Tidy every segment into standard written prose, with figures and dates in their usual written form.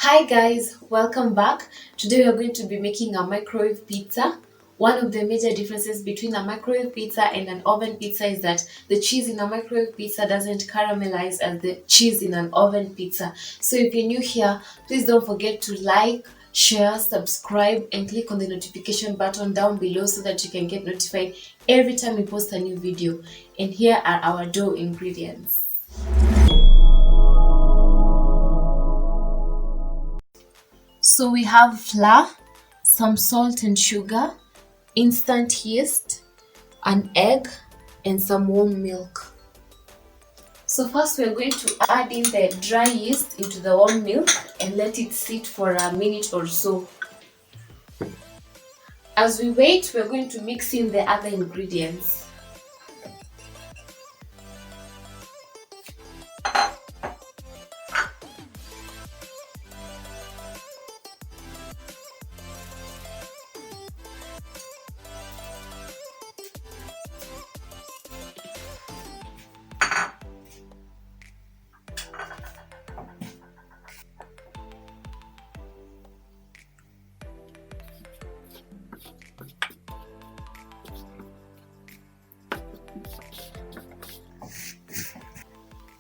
Hi guys, welcome back. Today we are going to be making a microwave pizza. One of the major differences between a microwave pizza and an oven pizza is that the cheese in a microwave pizza doesn't caramelize as the cheese in an oven pizza. So if you're new here, please don't forget to like, share, subscribe and click on the notification button down below so that you can get notified every time we post a new video. And here are our dough ingredients. So we have flour, some salt and sugar, instant yeast, an egg, and some warm milk. So first we're going to add in the dry yeast into the warm milk and let it sit for a minute or so. As we wait, we're going to mix in the other ingredients.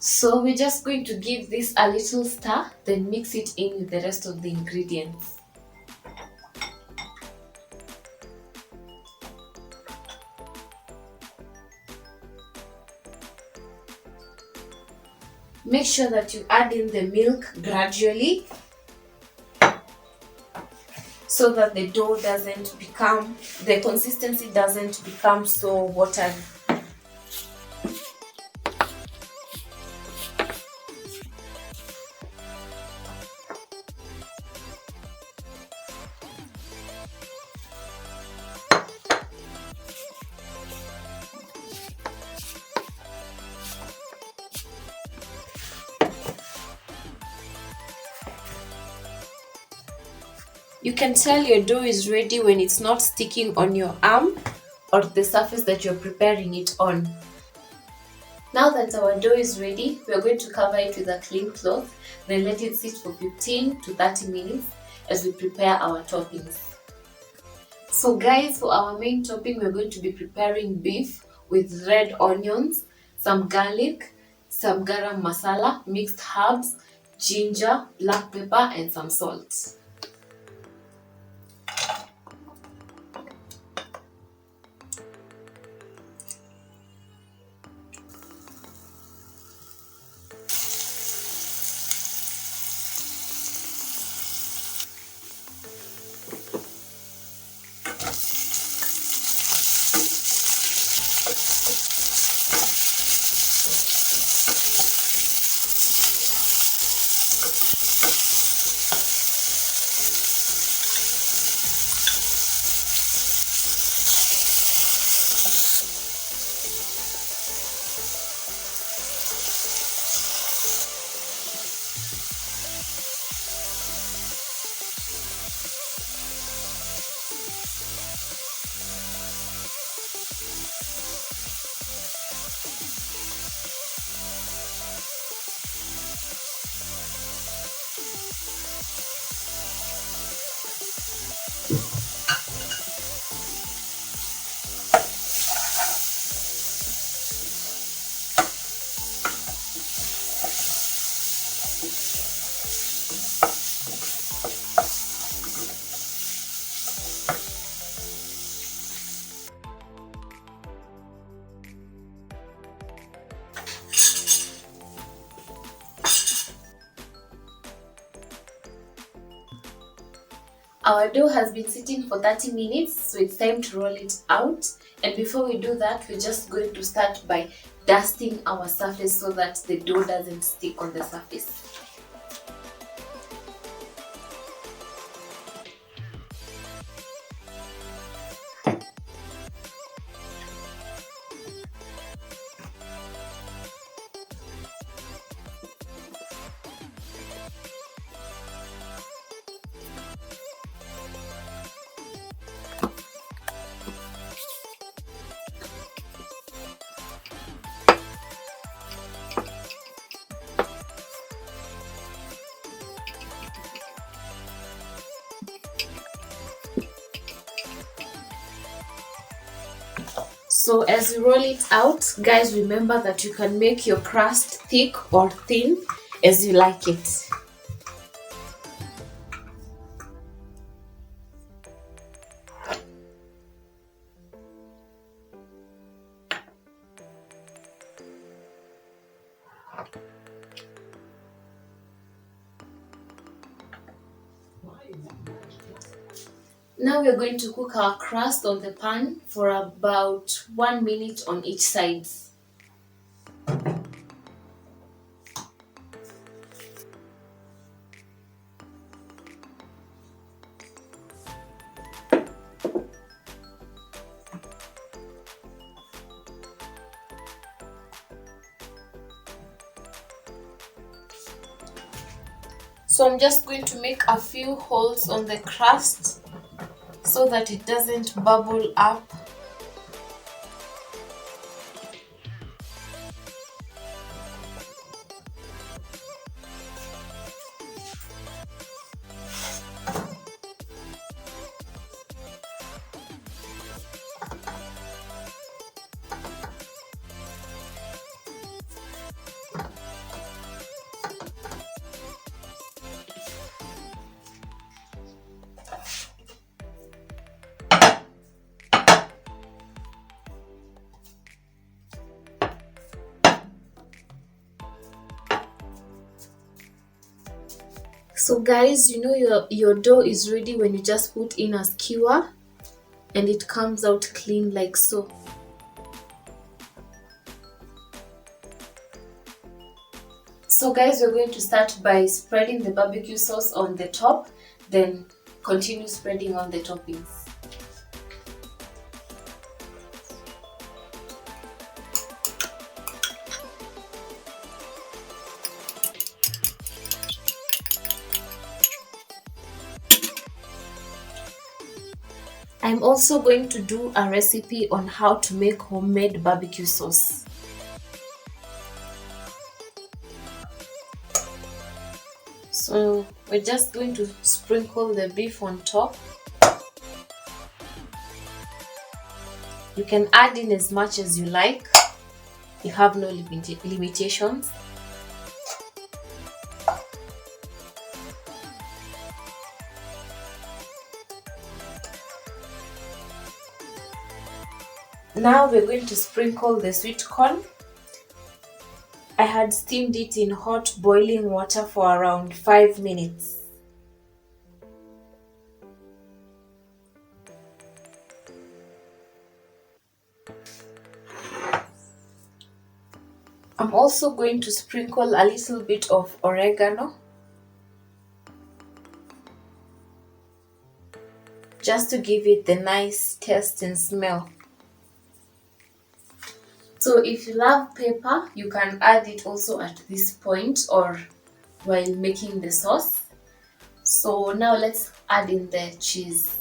So we're just going to give this a little stir, then mix it in with the rest of the ingredients. Make sure that you add in the milk gradually so that the consistency doesn't become so watery. You can tell your dough is ready when it's not sticking on your arm or the surface that you're preparing it on. Now that our dough is ready, we're going to cover it with a clean cloth, then let it sit for 15 to 30 minutes as we prepare our toppings. So guys, for our main topping, we're going to be preparing beef with red onions, some garlic, some garam masala, mixed herbs, ginger, black pepper and some salt. Our dough has been sitting for 30 minutes, so it's time to roll it out. And before we do that, we're just going to start by dusting our surface so that the dough doesn't stick on the surface. So as you roll it out, guys, remember that you can make your crust thick or thin as you like it. Now we're going to cook our crust on the pan for about 1 minute on each side. So I'm just going to make a few holes on the crust so that it doesn't bubble up. So guys, you know your dough is ready when you just put in a skewer and it comes out clean like so. So guys, we're going to start by spreading the barbecue sauce on the top, then continue spreading on the toppings. I'm also going to do a recipe on how to make homemade barbecue sauce. So we're just going to sprinkle the beef on top. You can add in as much as you like. You have no limitations. Now we're going to sprinkle the sweet corn. I had steamed it in hot boiling water for around 5 minutes. I'm also going to sprinkle a little bit of oregano, just to give it the nice taste and smell. So if you love pepper, you can add it also at this point or while making the sauce. So now let's add in the cheese.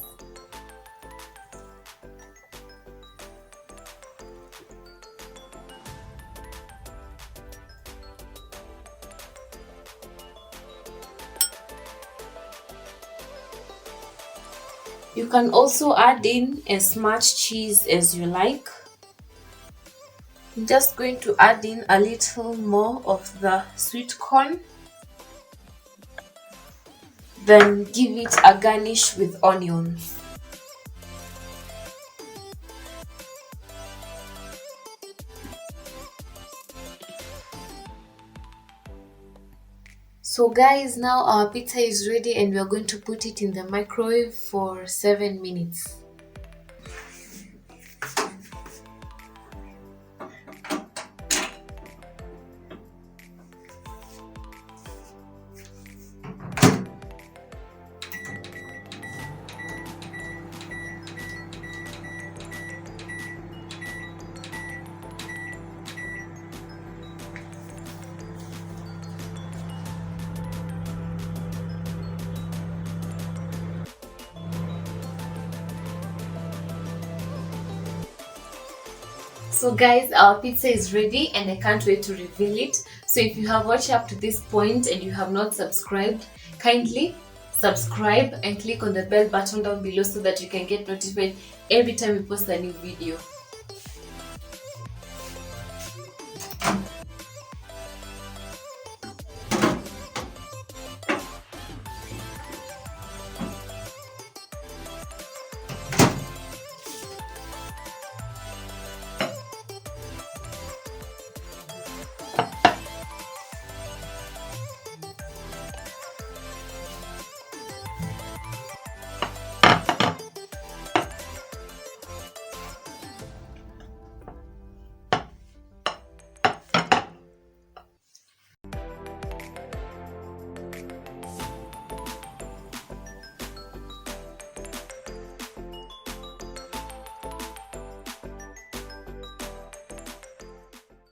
You can also add in as much cheese as you like. I'm just going to add in a little more of the sweet corn. Then give it a garnish with onions. So guys, now our pizza is ready and we are going to put it in the microwave for 7 minutes. So guys, our pizza is ready and I can't wait to reveal it. So if you have watched up to this point and you have not subscribed, kindly subscribe and click on the bell button down below so that you can get notified every time we post a new video.